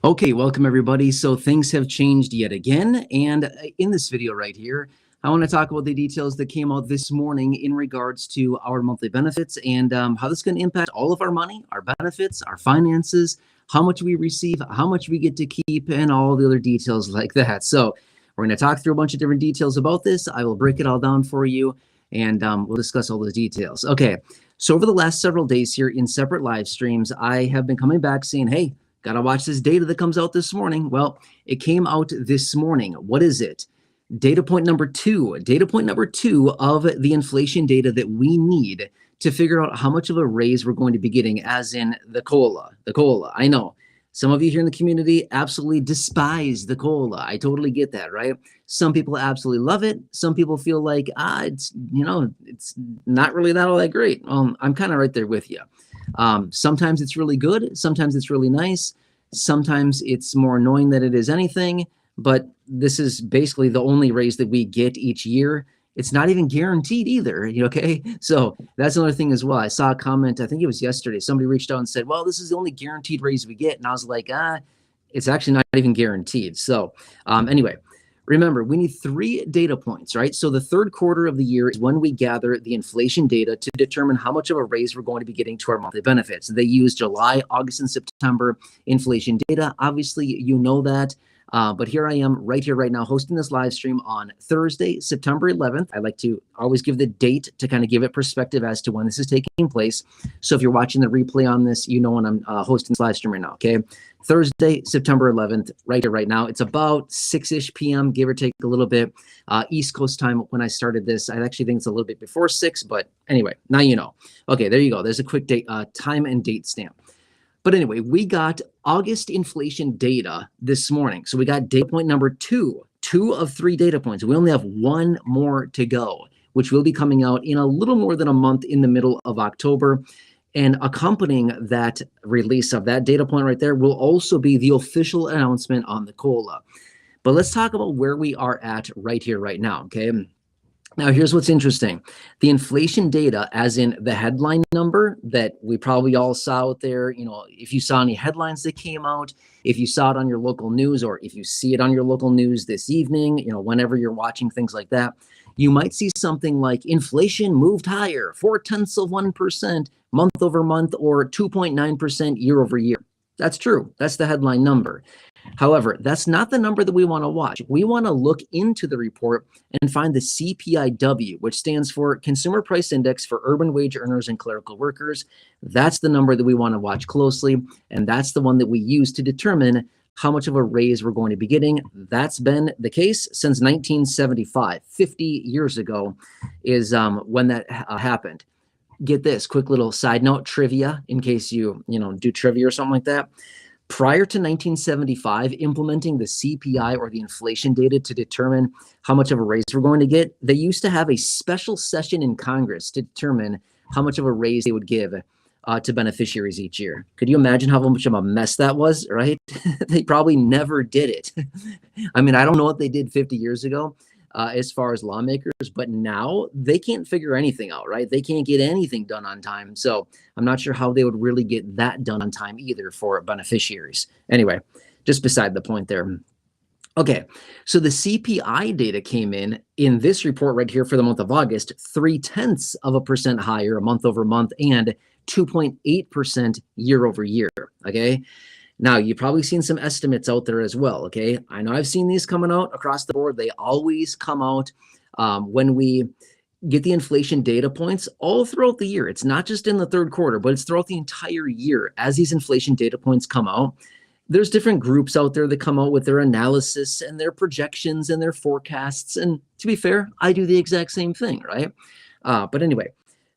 Okay, welcome everybody. So things have changed yet again. And in this video right here, I want to talk about the details that came out this morning in regards to our monthly benefits and how this is going to impact all of our money, our benefits, our finances, how much we receive, how much we get to keep, and all the other details like that. So we're going to talk through a bunch of different details about this. I will break it all down for you, and we'll discuss all those details. Okay, so over the last several days here in separate live streams, I have been coming back saying, hey, gotta watch this data that comes out this morning. Well, it came out this morning. What is it? Data point number two of the inflation data that we need to figure out how much of a raise we're going to be getting, as in the COLA. The COLA. I know some of you here in the community absolutely despise the COLA. I totally get that, right? Some people absolutely love it. Some people feel like, it's not really that all that great. I'm kind of right there with you. Sometimes it's really good. Sometimes it's really nice. Sometimes it's more annoying than it is anything. But this is basically the only raise that we get each year. It's not even guaranteed either, okay? So that's another thing as well. I saw a comment, I think it was yesterday, somebody reached out and said, well, this is the only guaranteed raise we get. And I was like, it's actually not even guaranteed. So anyway, remember, we need 3 data points, right? So the third quarter of the year is when we gather the inflation data to determine how much of a raise we're going to be getting to our monthly benefits. They use July, August, and September inflation data. Obviously, you know that. But here I am right here right now hosting this live stream on Thursday, September 11th. I like to always give the date to kind of give it perspective as to when this is taking place. So if you're watching the replay on this, you know when I'm hosting this live stream right now, okay? Thursday, September 11th, right here right now. It's about 6-ish p.m., give or take a little bit. East Coast time when I started this. I actually think it's a little bit before 6, but anyway, now you know. Okay, there you go. There's a quick date, time and date stamp. But anyway, we got August inflation data this morning. So we got data point number 2 of 3 data points. We only have 1 more to go, which will be coming out in a little more than a month in the middle of October. And accompanying that release of that data point right there will also be the official announcement on the COLA. But let's talk about where we are at right here, right now, okay? Now, here's what's interesting. The inflation data, as in the headline number that we probably all saw out there, if you saw any headlines that came out, if you saw it on your local news, or if you see it on your local news this evening, whenever you're watching things like that, you might see something like inflation moved higher, 0.4% month over month, or 2.9% year over year. That's true. That's the headline number. However, that's not the number that we want to watch. We want to look into the report and find the CPIW, which stands for Consumer Price Index for Urban Wage Earners and Clerical Workers. That's the number that we want to watch closely, and that's the one that we use to determine how much of a raise we're going to be getting. That's been the case since 1975. 50 years ago is when that happened. Get this, quick little side note trivia in case you do trivia or something like that. Prior to 1975, implementing the CPI, or the inflation data, to determine how much of a raise we're going to get, they used to have a special session in Congress to determine how much of a raise they would give to beneficiaries each year. Could you imagine how much of a mess that was, right? They probably never did it. I mean, I don't know what they did 50 years ago as far as lawmakers, but now they can't figure anything out, right? They can't get anything done on time. So I'm not sure how they would really get that done on time either for beneficiaries. Anyway, just beside the point there. Okay, so the CPI data came in this report right here for the month of August, 0.3% higher month over month, and 2.8% year over year, okay? Now, you've probably seen some estimates out there as well, okay? I know I've seen these coming out across the board. They always come out when we get the inflation data points all throughout the year. It's not just in the third quarter, but it's throughout the entire year. As these inflation data points come out, there's different groups out there that come out with their analysis and their projections and their forecasts. And to be fair, I do the exact same thing, right? But anyway,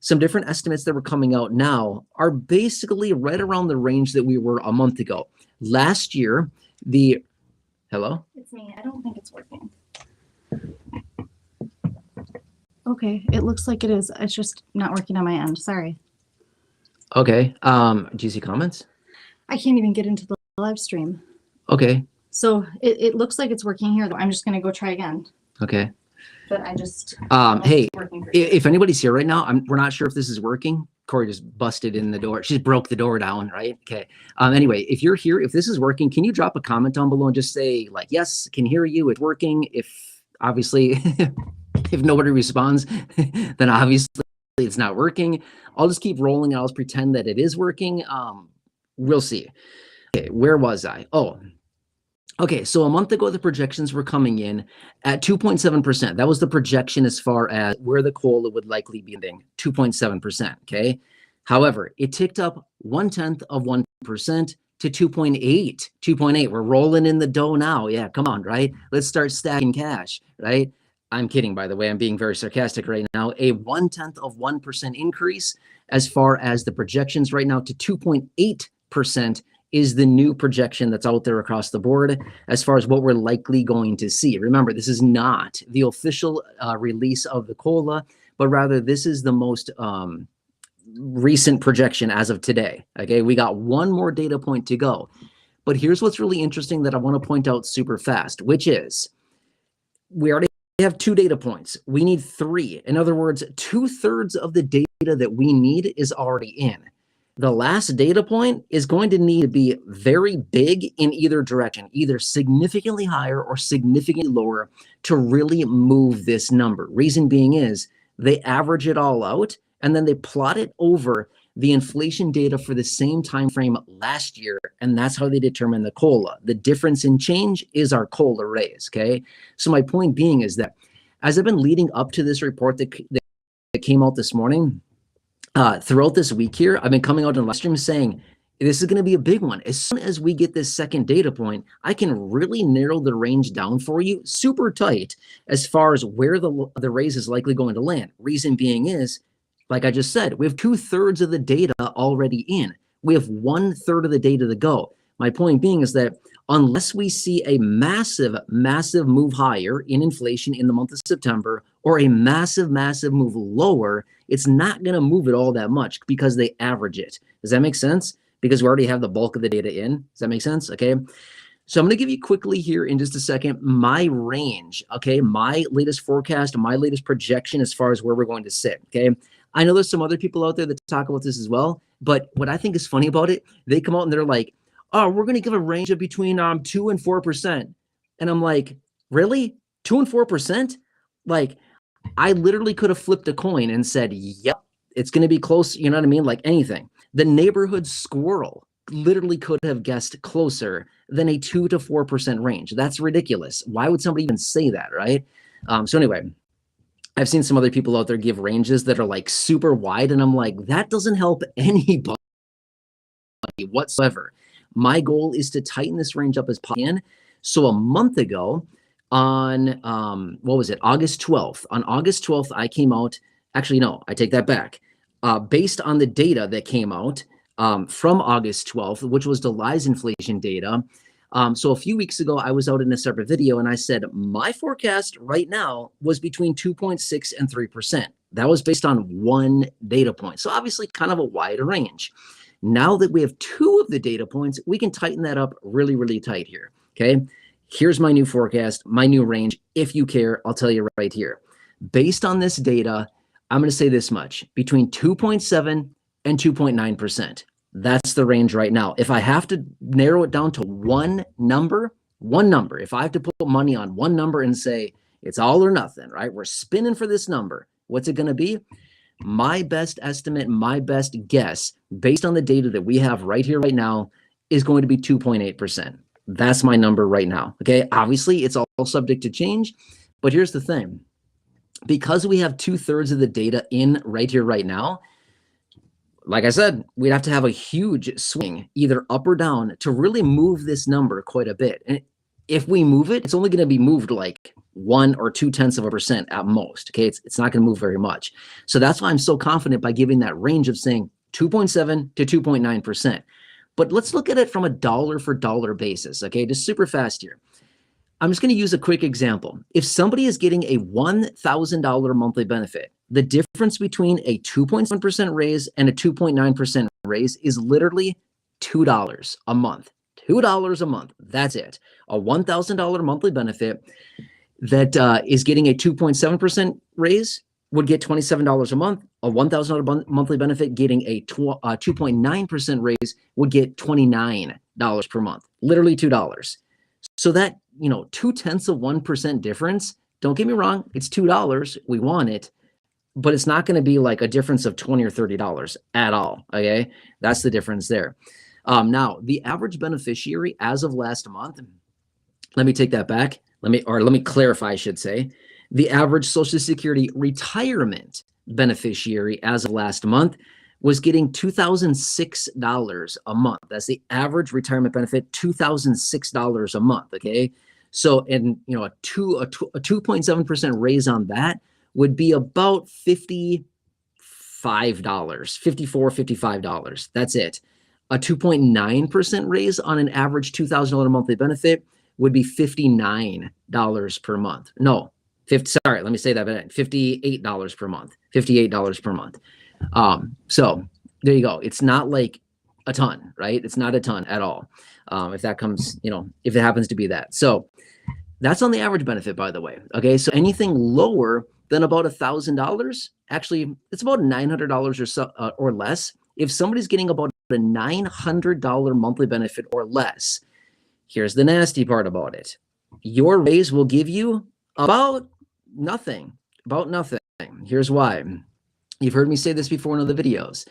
some different estimates that were coming out now are basically right around the range that we were a month ago. Last year, hello? It's me. I don't think it's working. Okay, it looks like it is. It's just not working on my end. Sorry. Okay. Do you see comments? I can't even get into the live stream. Okay. So it looks like it's working here, though. I'm just going to go try again. Okay. But I just... Hey, if anybody's here right now, we're not sure if this is working. Corey just busted in the door. She broke the door down, right? Okay. Anyway, if you're here, if this is working, can you drop a comment down below and just say like, yes, can hear you, it's working. If obviously, if nobody responds, then obviously it's not working. I'll just keep rolling. I'll just pretend that it is working. We'll see. Okay, where was I? Oh, okay. So a month ago, the projections were coming in at 2.7%. That was the projection as far as where the COLA would likely be ending, 2.7%. Okay. However, it ticked up 0.1% to 2.8. 2.8. We're rolling in the dough now. Yeah, come on, right? Let's start stacking cash, right? I'm kidding, by the way. I'm being very sarcastic right now. A 0.1% increase as far as the projections right now to 2.8% is the new projection that's out there across the board as far as what we're likely going to see. Remember, this is not the official release of the COLA, but rather this is the most recent projection as of today. Okay, we got one more data point to go. But here's what's really interesting that I want to point out super fast, which is we already have 2 data points. We need 3. In other words, 2/3 of the data that we need is already in. The last data point is going to need to be very big in either direction, either significantly higher or significantly lower to really move this number. Reason being is they average it all out and then they plot it over the inflation data for the same time frame last year, and that's how they determine the COLA. The difference in change is our COLA raise, okay? So my point being is that as I've been leading up to this report that came out this morning, throughout this week here, I've been coming out in live stream saying, this is going to be a big one. As soon as we get this second data point, I can really narrow the range down for you super tight as far as where the raise is likely going to land. Reason being is, like I just said, we have 2/3 of the data already in. We have 1/3 of the data to go. My point being is that unless we see a massive, massive move higher in inflation in the month of September or a massive, massive move lower, it's not going to move it all that much because they average it. Does that make sense? Because we already have the bulk of the data in. Does that make sense? Okay. So I'm going to give you quickly here in just a second my range, okay, my latest forecast, my latest projection as far as where we're going to sit, okay? I know there's some other people out there that talk about this as well, but what I think is funny about it, they come out and they're like, oh, we're going to give a range of between 2 and 4%. And I'm like, really? 2 and 4%? Like, I literally could have flipped a coin and said, yep, it's going to be close. You know what I mean? Like anything. The neighborhood squirrel literally could have guessed closer than a 2 to 4% range. That's ridiculous. Why would somebody even say that, right? So anyway, I've seen some other people out there give ranges that are like super wide, and I'm like, that doesn't help anybody whatsoever. My goal is to tighten this range up as possible. So a month ago on, what was it, August 12th. On August 12th, I came out, actually, no, I take that back. Based on the data that came out from August 12th, which was July's inflation data. So a few weeks ago, I was out in a separate video and I said, my forecast right now was between 2.6 and 3%. That was based on one data point. So obviously kind of a wide range. Now that we have 2 of the data points, we can tighten that up really, really tight here, okay? Here's my new forecast, my new range. If you care, I'll tell you right here. Based on this data, I'm going to say this much, between 2.7 and 2.9%. That's the range right now. If I have to narrow it down to one number, if I have to put money on one number and say it's all or nothing, right? We're spinning for this number. What's it going to be? My best estimate, my best guess, based on the data that we have right here, right now, is going to be 2.8%. That's my number right now. Okay. Obviously, it's all subject to change, but here's the thing. Because we have 2/3 of the data in right here, right now, like I said, we'd have to have a huge swing, either up or down, to really move this number quite a bit. And if we move it, it's only going to be moved like 1 or 0.2% at most. Okay, it's not going to move very much. So that's why I'm so confident by giving that range of saying 2.7 to 2.9%. But let's look at it from a dollar for dollar basis. Okay, just super fast here. I'm just going to use a quick example. If somebody is getting a $1,000 monthly benefit, the difference between a 2.7% raise and a 2.9% raise is literally $2 a month. $2 a month. That's it. A $1,000 monthly benefit that is getting a 2.7% raise would get $27 a month. A $1,000 monthly benefit getting a 2.9% raise would get $29 per month, literally $2. So that, 0.2% difference, don't get me wrong, it's $2. We want it, but it's not going to be like a difference of $20 or $30 at all. Okay. That's the difference there. Now the average beneficiary as of last month, let me take that back. Let me clarify, I should say. The average Social Security retirement beneficiary as of last month was getting $2,006 a month. That's the average retirement benefit, $2,006 a month. Okay. So, and a 2.7% raise on that would be about $55, $55. That's it. A 2.9% raise on an average $2,000 monthly benefit would be $59 per month. No, let me say that again. $58 per month. $58 per month. So there you go. It's not like a ton, right? It's not a ton at all. If that comes, if it happens to be that. So that's on the average benefit, by the way. Okay. So anything lower than about $1,000, actually, it's about $900 or so, or less. If somebody's getting about a $900 monthly benefit or less, here's the nasty part about it. Your raise will give you about nothing. Here's why. You've heard me say this before in other videos.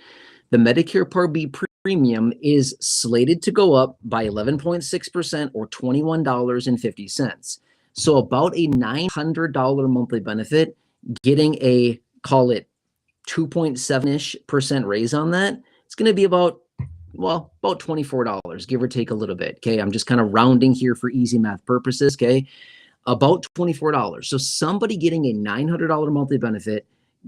The Medicare Part B premium is slated to go up by 11.6% or $21.50. So about a $900 monthly benefit, getting a, call it 2.7-ish% raise on that, it's going to be about $24, give or take a little bit. Okay. I'm just kind of rounding here for easy math purposes. Okay. About $24. So somebody getting a $900 monthly benefit,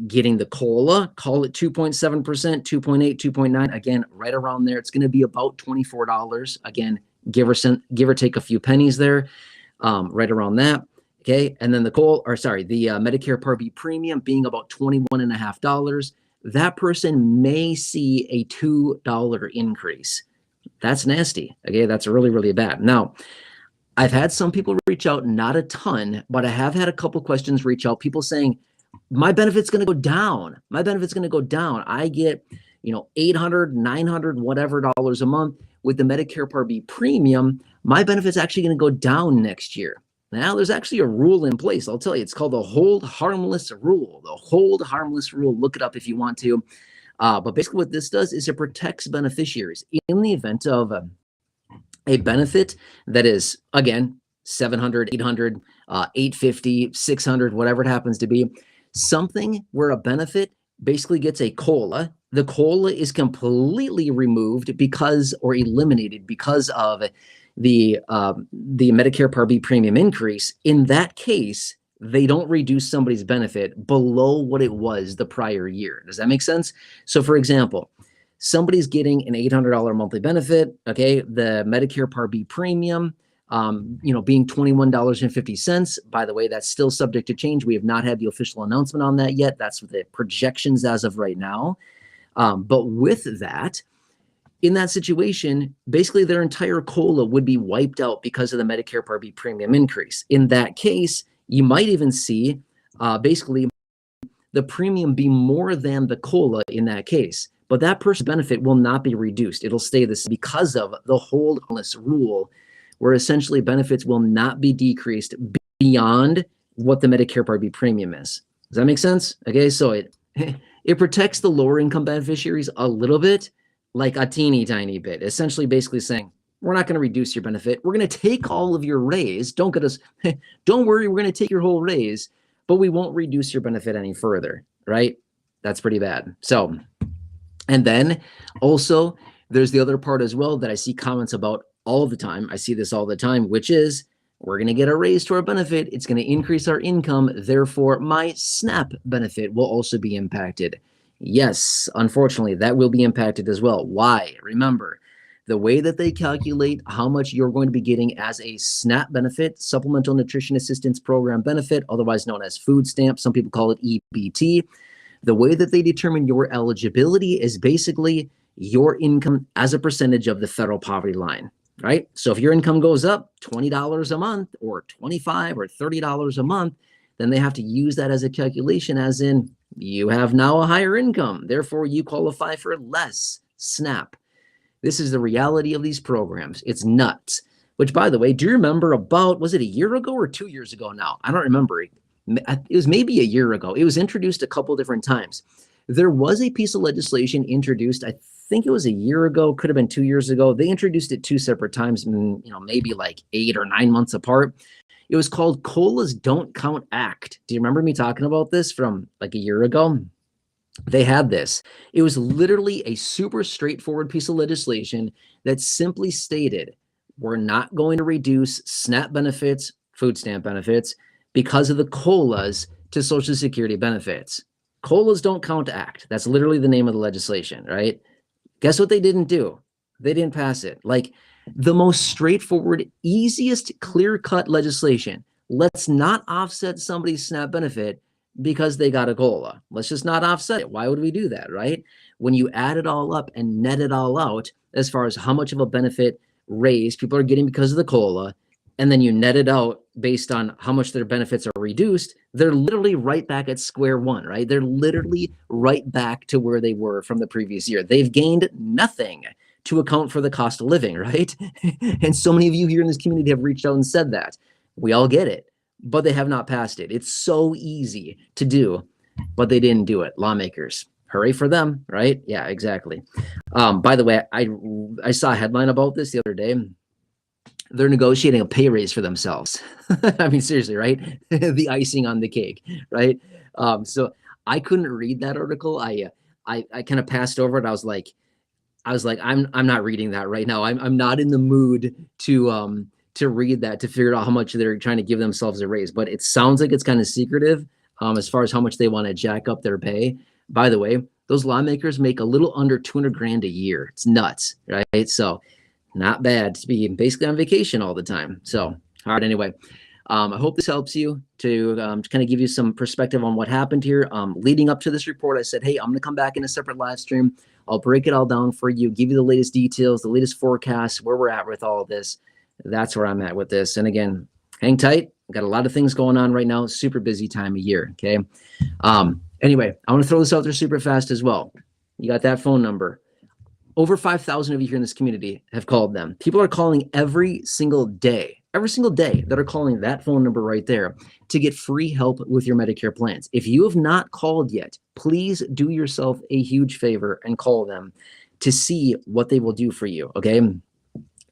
getting the COLA, call it 2.7%, 2.8, 2.9, again, right around there. It's going to be about $24. Again, give or take a few pennies there, right around that. Okay. And then the Medicare Part B premium being about $21.50. That person may see a $2 increase. That's nasty. Okay. That's really, really bad. Now, I've had some people reach out, not a ton, but I have had a couple questions reach out, people saying, my benefit's going to go down. My benefit's going to go down. I get, $800, $900, whatever dollars a month with the Medicare Part B premium. My benefit's actually going to go down next year. Now, there's actually a rule in place. I'll tell you, it's called the hold harmless rule. The hold harmless rule. Look it up if you want to. But basically what this does is it protects beneficiaries in the event of a benefit that is, again, $700, $800, $850, $600, whatever it happens to be. Something where a benefit basically gets a COLA. The COLA is completely removed or eliminated because of the Medicare Part B premium increase. In that case, they don't reduce somebody's benefit below what it was the prior year. Does that make sense? So for example, somebody's getting an $800 monthly benefit. Okay. The Medicare Part B premium, being $21.50. By the way, that's still subject to change. We have not had the official announcement on that yet. That's the projections as of right now. But with that, in that situation, basically their entire COLA would be wiped out because of the Medicare Part B premium increase. In that case, you might even see basically the premium be more than the COLA in that case. But that person's benefit will not be reduced. It'll stay the same because of the hold harmless rule, where essentially benefits will not be decreased beyond what the Medicare Part B premium is. Does that make sense? Okay, so it protects the lower income beneficiaries a little bit, like a teeny tiny bit, essentially basically saying, we're not going to reduce your benefit. We're going to take all of your raise. Don't worry, we're going to take your whole raise, but we won't reduce your benefit any further, right? That's pretty bad. So, and then also there's the other part as well that I see comments about all the time. I see this all the time, which is we're going to get a raise to our benefit. It's going to increase our income. Therefore, my SNAP benefit will also be impacted. Yes, unfortunately, that will be impacted as well. Why? Remember, the way that they calculate how much you're going to be getting as a SNAP benefit, Supplemental Nutrition Assistance Program benefit, otherwise known as food stamp, some people call it EBT. The way that they determine your eligibility is basically your income as a percentage of the federal poverty line, right? So if your income goes up $20 a month or $25 or $30 a month, then they have to use that as a calculation, as in you have now a higher income, therefore you qualify for less SNAP. This is the reality of these programs. It's nuts. Which, by the way, do you remember about, was it a year ago or 2 years ago now? I don't remember. It was maybe a year ago. It was introduced a couple different times. There was a piece of legislation introduced, I think it was a year ago, could have been 2 years ago. They introduced it 2 separate times, maybe like 8 or 9 months apart. It was called COLA's Don't Count Act. Do you remember me talking about this from like a year ago? They had this. It was literally a super straightforward piece of legislation that simply stated, we're not going to reduce SNAP benefits, food stamp benefits, because of the COLAs to Social Security benefits. COLA's Don't Count Act. That's literally the name of the legislation, right? Guess what they didn't do? They didn't pass it. Like the most straightforward, easiest, clear-cut legislation. Let's not offset somebody's SNAP benefit because they got a COLA. Let's just not offset it. Why would we do that, right? When you add it all up and net it all out, as far as how much of a benefit raise people are getting because of the COLA, and then you net it out based on how much their benefits are reduced, they're literally right back at square one, right? They're literally right back to where they were from the previous year. They've gained nothing to account for the cost of living, right? And so many of you here in this community have reached out and said that. We all get it, but they have not passed it. It's so easy to do, but they didn't do it. Lawmakers, hooray for them, right? Yeah, exactly. By the way, I saw a headline about this the other day. They're negotiating a pay raise for themselves. I mean, seriously, right? The icing on the cake, right? So I couldn't read that article. I kind of passed over it. I was like, I'm not reading that right now. I'm not in the mood to read that, to figure out how much they're trying to give themselves a raise. But it sounds like it's kind of secretive as far as how much they want to jack up their pay. By the way, those lawmakers make a little under 200 grand a year. It's nuts, right? So not bad to be basically on vacation all the time. So, all right, anyway, I hope this helps you to kind of give you some perspective on what happened here. Leading up to this report, I said, hey, I'm going to come back in a separate live stream. I'll break it all down for you, give you the latest details, the latest forecasts, where we're at with all of this. That's where I'm at with this. And again, hang tight. I've got a lot of things going on right now. Super busy time of year, okay? Anyway, I want to throw this out there super fast as well. You got that phone number. Over 5,000 of you here in this community have called them. People are calling every single day that are calling that phone number right there to get free help with your Medicare plans. If you have not called yet, please do yourself a huge favor and call them to see what they will do for you, okay?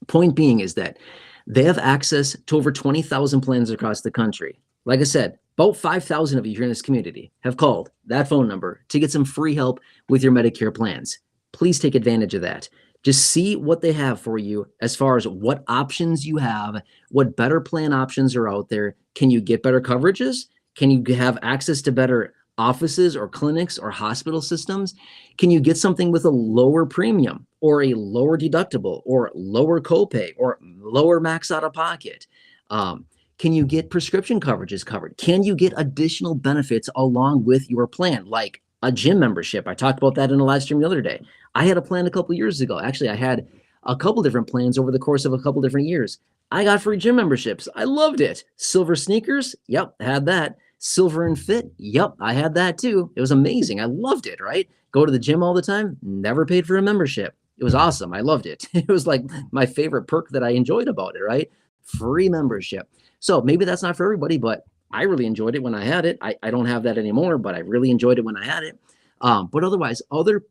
Point being is that they have access to over 20,000 plans across the country. Like I said, about 5,000 of you here in this community have called that phone number to get some free help with your Medicare plans. Please take advantage of that. Just see what they have for you as far as what options you have, what better plan options are out there. Can you get better coverages? Can you have access to better offices or clinics or hospital systems? Can you get something with a lower premium or a lower deductible or lower copay or lower max out of pocket? Can you get prescription coverages covered? Can you get additional benefits along with your plan, like a gym membership? I talked about that in a live stream the other day. I had a plan a couple years ago. Actually, I had a couple different plans over the course of a couple different years. I got free gym memberships. I loved it. Silver sneakers. Yep, had that. Silver and Fit. Yep, I had that too. It was amazing. I loved it, right? Go to the gym all the time. Never paid for a membership. It was awesome. I loved it. It was like my favorite perk that I enjoyed about it, right? Free membership. So maybe that's not for everybody, but I really enjoyed it when I had it. I don't have that anymore, but I really enjoyed it when I had it. But otherwise, other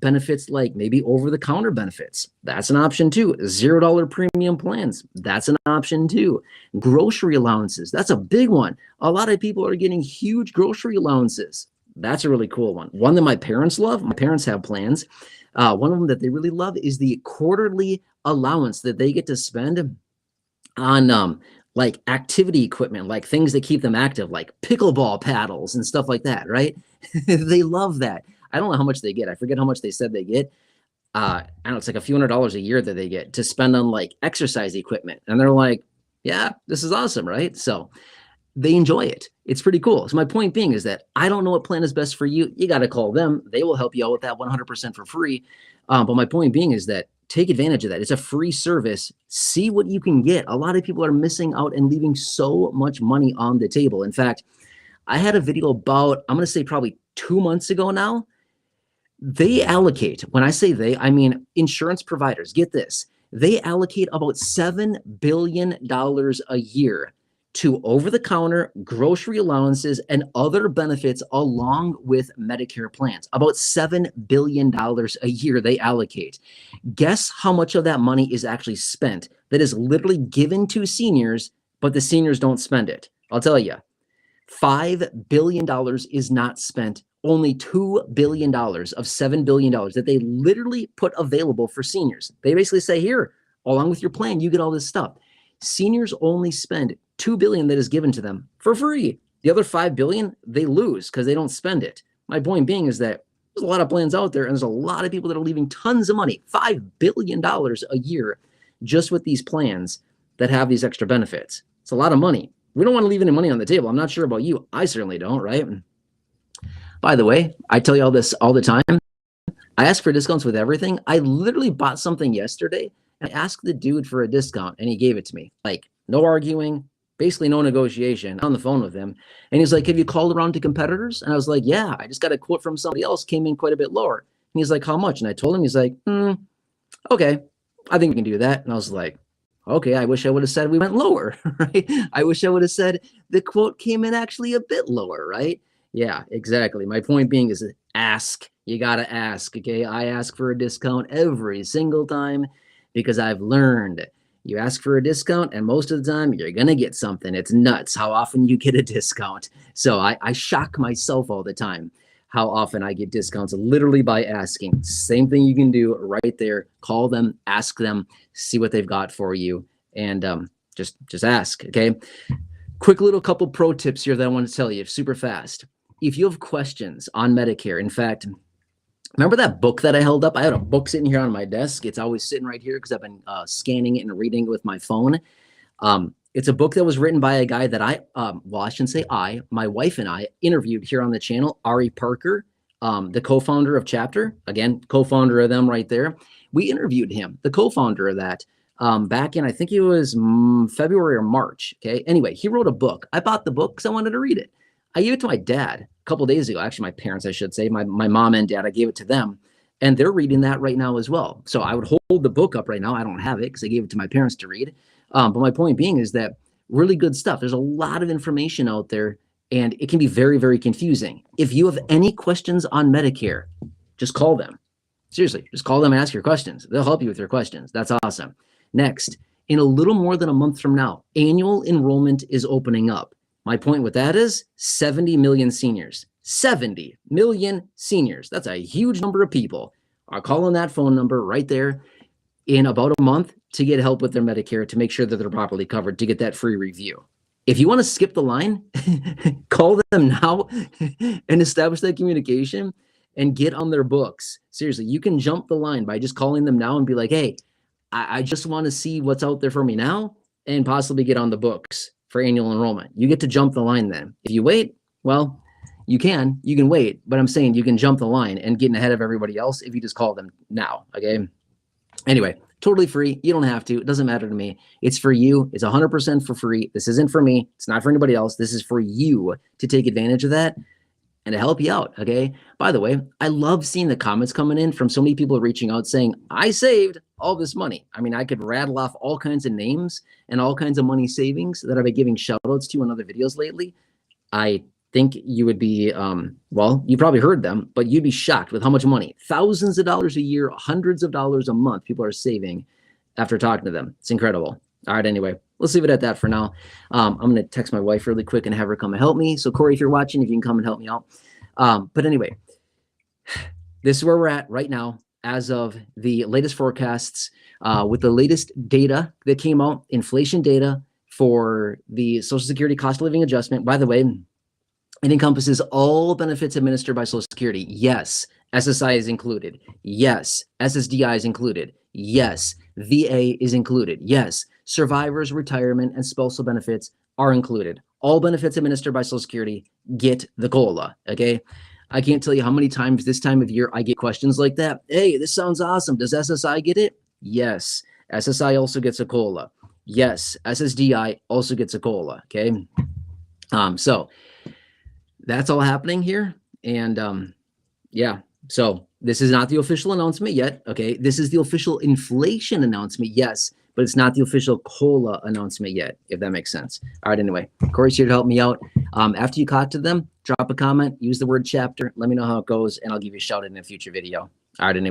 benefits like maybe over-the-counter benefits, that's an option too. $0 premium plans, that's an option too. Grocery allowances, that's a big one. A lot of people are getting huge grocery allowances. That's a really cool one. One that my parents love. My parents have plans. One of them that they really love is the quarterly allowance that they get to spend on like activity equipment, like things that keep them active, like pickleball paddles and stuff like that, right? They love that. I don't know how much they get. I forget how much they said they get. I don't know, it's like a few $100s a year that they get to spend on like exercise equipment. And they're like, yeah, this is awesome, right? So they enjoy it. It's pretty cool. So my point being is that I don't know what plan is best for you. You got to call them. They will help you out with that 100% for free. But my point being is that take advantage of that. It's a free service. See what you can get. A lot of people are missing out and leaving so much money on the table. In fact, I had a video about, I'm going to say probably 2 months ago now. They allocate, when I say they, I mean insurance providers, get this, they allocate about $7 billion a year to over-the-counter grocery allowances and other benefits along with Medicare plans. About $7 billion a year they allocate. Guess how much of that money is actually spent that is literally given to seniors, but the seniors don't spend it? I'll tell you, $5 billion is not spent. Only $2 billion of $7 billion that they literally put available for seniors. They basically say, here, along with your plan, you get all this stuff. Seniors only spend $2 billion that is given to them for free. The other $5 billion, they lose because they don't spend it. My point being is that there's a lot of plans out there, and there's a lot of people that are leaving tons of money, $5 billion a year, just with these plans that have these extra benefits. It's a lot of money. We don't want to leave any money on the table. I'm not sure about you. I certainly don't, right? By the way, I tell you all this all the time. I ask for discounts with everything. I literally bought something yesterday and I asked the dude for a discount and he gave it to me. Like, no arguing, basically no negotiation, on the phone with him. And he's like, have you called around to competitors? And I was like, yeah, I just got a quote from somebody else, came in quite a bit lower. And he's like, how much? And I told him, he's like, okay, I think we can do that. And I was like, okay, I wish I would have said we went lower, right? I wish I would have said the quote came in actually a bit lower, right? Yeah, exactly. My point being is ask. You got to ask, okay? I ask for a discount every single time because I've learned you ask for a discount and most of the time you're going to get something. It's nuts how often you get a discount. So I shock myself all the time how often I get discounts literally by asking. Same thing you can do right there. Call them, ask them, see what they've got for you, and just ask, okay? Quick little couple pro tips here that I want to tell you super fast. If you have questions on Medicare, in fact, remember that book that I held up? I had a book sitting here on my desk. It's always sitting right here because I've been scanning it and reading it with my phone. It's a book that was written by a guy that I shouldn't say my wife and I interviewed here on the channel, Ari Parker, the co-founder of Chapter. Again, co-founder of them right there. We interviewed him, the co-founder of that, back in, I think it was February or March. Okay. Anyway, he wrote a book. I bought the book because I wanted to read it. I gave it to my dad a couple of days ago. Actually, my parents, I should say, my mom and dad, I gave it to them. And they're reading that right now as well. So I would hold the book up right now. I don't have it because I gave it to my parents to read. But my point being is that really good stuff. There's a lot of information out there and it can be very, very confusing. If you have any questions on Medicare, just call them. Seriously, just call them and ask your questions. They'll help you with your questions. That's awesome. Next, in a little more than a month from now, annual enrollment is opening up. My point with that is 70 million seniors. 70 million seniors. That's a huge number of people are calling that phone number right there in about a month to get help with their Medicare, to make sure that they're properly covered, to get that free review. If you want to skip the line, call them now and establish that communication and get on their books. Seriously, you can jump the line by just calling them now and be like, hey, I just want to see what's out there for me now and possibly get on the books for annual enrollment. You get to jump the line then. If you wait, well, you can wait, but I'm saying you can jump the line and get ahead of everybody else if you just call them now, okay? Anyway, totally free. You don't have to. It doesn't matter to me. It's for you. It's 100% for free. This isn't for me. It's not for anybody else. This is for you to take advantage of that and to help you out, okay? By the way, I love seeing the comments coming in from so many people reaching out saying, I saved all this money. I mean, I could rattle off all kinds of names and all kinds of money savings that I've been giving shout outs to in other videos lately. I think you would be, well, you probably heard them, but you'd be shocked with how much money, thousands of dollars a year, hundreds of dollars a month people are saving after talking to them. It's incredible. All right, anyway, let's leave it at that for now. I'm going to text my wife really quick and have her come and help me. So Corey, if you're watching, if you can come and help me out. But anyway, this is where we're at right now as of the latest forecasts with the latest data that came out, inflation data for the Social Security cost of living adjustment. By the way, it encompasses all benefits administered by Social Security. Yes, SSI is included. Yes, SSDI is included. Yes, VA is included. Yes, survivors, retirement, and spousal benefits are included. All benefits administered by Social Security get the COLA, okay? I can't tell you how many times this time of year I get questions like that. Hey, this sounds awesome. Does SSI get it? Yes, SSI also gets a COLA. Yes, SSDI also gets a COLA, okay? So that's all happening here. And yeah, so this is not the official announcement yet. Okay, this is the official inflation announcement, yes, but it's not the official COLA announcement yet, if that makes sense. All right, anyway, Corey's here to help me out. After you talk to them, drop a comment, use the word chapter, let me know how it goes, and I'll give you a shout out in a future video. All right, anyway.